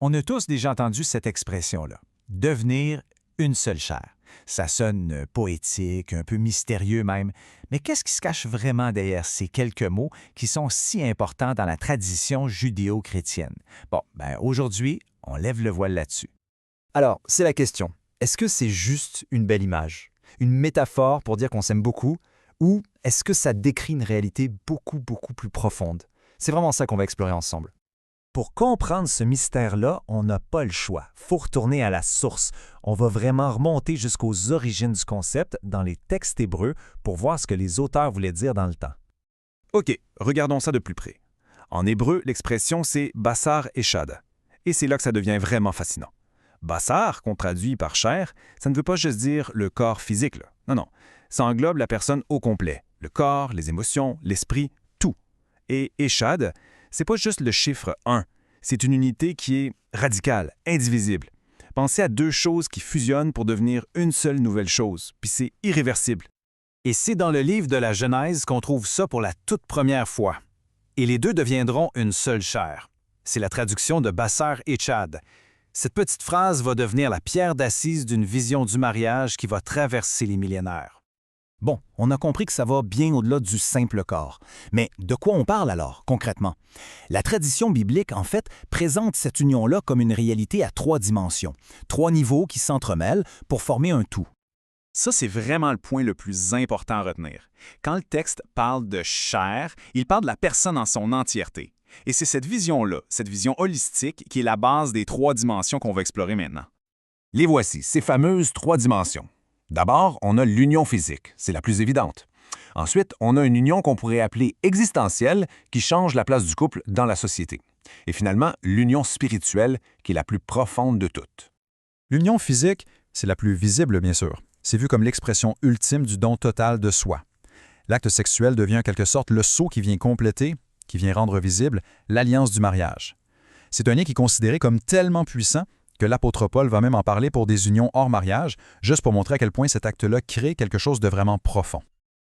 On a tous déjà entendu cette expression-là, devenir une seule chair. Ça sonne poétique, un peu mystérieux même, mais qu'est-ce qui se cache vraiment derrière ces quelques mots qui sont si importants dans la tradition judéo-chrétienne? Bon, aujourd'hui, on lève le voile là-dessus. Alors, c'est la question. Est-ce que c'est juste une belle image? Une métaphore pour dire qu'on s'aime beaucoup? Ou est-ce que ça décrit une réalité beaucoup, beaucoup plus profonde? C'est vraiment ça qu'on va explorer ensemble. Pour comprendre ce mystère-là, on n'a pas le choix. Faut retourner à la source. On va vraiment remonter jusqu'aux origines du concept dans les textes hébreux pour voir ce que les auteurs voulaient dire dans le temps. OK, regardons ça de plus près. En hébreu, l'expression c'est Bassar Echad. Et c'est là que ça devient vraiment fascinant. Bassar, qu'on traduit par chair, ça ne veut pas juste dire le corps physique. Là. Non. Ça englobe la personne au complet. Le corps, les émotions, l'esprit, tout. Et Echad, c'est pas juste le chiffre 1. C'est une unité qui est radicale, indivisible. Pensez à deux choses qui fusionnent pour devenir une seule nouvelle chose, puis c'est irréversible. Et c'est dans le livre de la Genèse qu'on trouve ça pour la toute première fois. Et les deux deviendront une seule chair. C'est la traduction de Bassar Echad. Cette petite phrase va devenir la pierre d'assise d'une vision du mariage qui va traverser les millénaires. Bon, on a compris que ça va bien au-delà du simple corps. Mais de quoi on parle alors, concrètement? La tradition biblique, en fait, présente cette union-là comme une réalité à 3 dimensions, 3 niveaux qui s'entremêlent pour former un tout. Ça, c'est vraiment le point le plus important à retenir. Quand le texte parle de chair, il parle de la personne en son entièreté. Et c'est cette vision-là, cette vision holistique, qui est la base des 3 dimensions qu'on va explorer maintenant. Les voici, ces fameuses 3 dimensions. D'abord, on a l'union physique, c'est la plus évidente. Ensuite, on a une union qu'on pourrait appeler existentielle qui change la place du couple dans la société. Et finalement, l'union spirituelle qui est la plus profonde de toutes. L'union physique, c'est la plus visible, bien sûr. C'est vu comme l'expression ultime du don total de soi. L'acte sexuel devient en quelque sorte le sceau qui vient compléter, qui vient rendre visible l'alliance du mariage. C'est un lien qui est considéré comme tellement puissant que l'apôtre Paul va même en parler pour des unions hors mariage, juste pour montrer à quel point cet acte-là crée quelque chose de vraiment profond.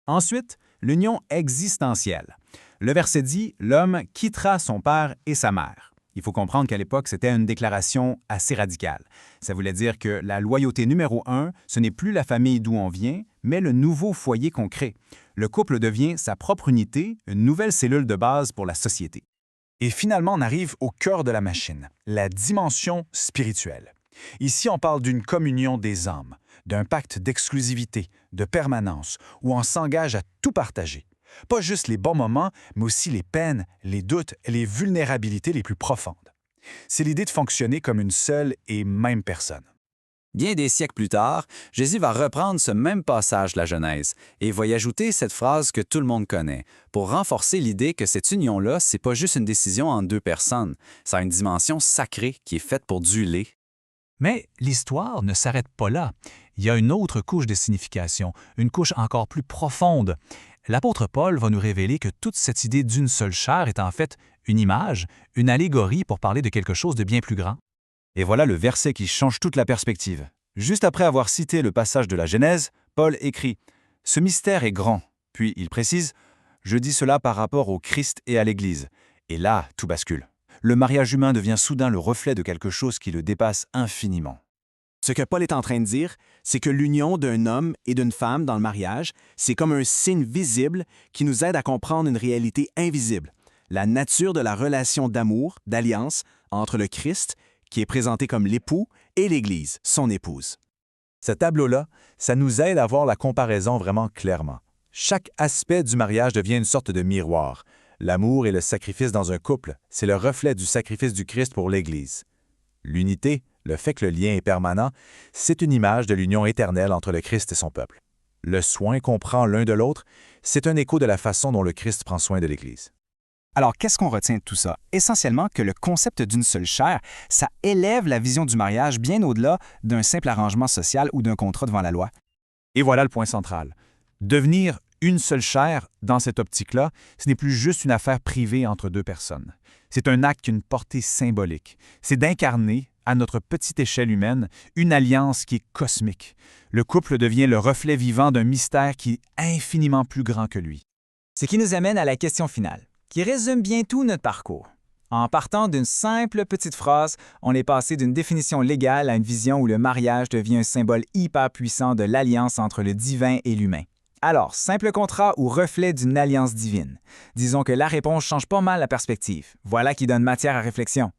Ensuite, l'union existentielle. Le verset dit « L'homme quittera son père et sa mère ». Il faut comprendre qu'à l'époque, c'était une déclaration assez radicale. Ça voulait dire que la loyauté numéro 1, ce n'est plus la famille d'où on vient, mais le nouveau foyer qu'on crée. Le couple devient sa propre unité, une nouvelle cellule de base pour la société. Et finalement, on arrive au cœur de la machine, la dimension spirituelle. Ici, on parle d'une communion des âmes, d'un pacte d'exclusivité, de permanence, où on s'engage à tout partager. Pas juste les bons moments, mais aussi les peines, les doutes et les vulnérabilités les plus profondes. C'est l'idée de fonctionner comme une seule et même personne. Bien des siècles plus tard, Jésus va reprendre ce même passage de la Genèse et va y ajouter cette phrase que tout le monde connaît, pour renforcer l'idée que cette union-là, c'est pas juste une décision entre 2 personnes, ça a une dimension sacrée qui est faite pour dueler. Mais l'histoire ne s'arrête pas là. Il y a une autre couche de signification, une couche encore plus profonde. L'apôtre Paul va nous révéler que toute cette idée d'une seule chair est en fait une image, une allégorie pour parler de quelque chose de bien plus grand. Et voilà le verset qui change toute la perspective. Juste après avoir cité le passage de la Genèse, Paul écrit « Ce mystère est grand ». Puis il précise « Je dis cela par rapport au Christ et à l'Église ». Et là, tout bascule. Le mariage humain devient soudain le reflet de quelque chose qui le dépasse infiniment. Ce que Paul est en train de dire, c'est que l'union d'un homme et d'une femme dans le mariage, c'est comme un signe visible qui nous aide à comprendre une réalité invisible, la nature de la relation d'amour, d'alliance entre le Christ, qui est présenté comme l'époux, et l'Église, son épouse. Ce tableau-là, ça nous aide à voir la comparaison vraiment clairement. Chaque aspect du mariage devient une sorte de miroir. L'amour et le sacrifice dans un couple, c'est le reflet du sacrifice du Christ pour l'Église. L'unité, le fait que le lien est permanent, c'est une image de l'union éternelle entre le Christ et son peuple. Le soin qu'on prend l'un de l'autre, c'est un écho de la façon dont le Christ prend soin de l'Église. Alors, qu'est-ce qu'on retient de tout ça? Essentiellement que le concept d'une seule chair, ça élève la vision du mariage bien au-delà d'un simple arrangement social ou d'un contrat devant la loi. Et voilà le point central. Devenir une seule chair, dans cette optique-là, ce n'est plus juste une affaire privée entre 2 personnes. C'est un acte qui a une portée symbolique. C'est d'incarner, à notre petite échelle humaine, une alliance qui est cosmique. Le couple devient le reflet vivant d'un mystère qui est infiniment plus grand que lui. Ce qui nous amène à la question finale, qui résume bien tout notre parcours. En partant d'une simple petite phrase, on est passé d'une définition légale à une vision où le mariage devient un symbole hyper puissant de l'alliance entre le divin et l'humain. Alors, simple contrat ou reflet d'une alliance divine? Disons que la réponse change pas mal la perspective. Voilà qui donne matière à réflexion.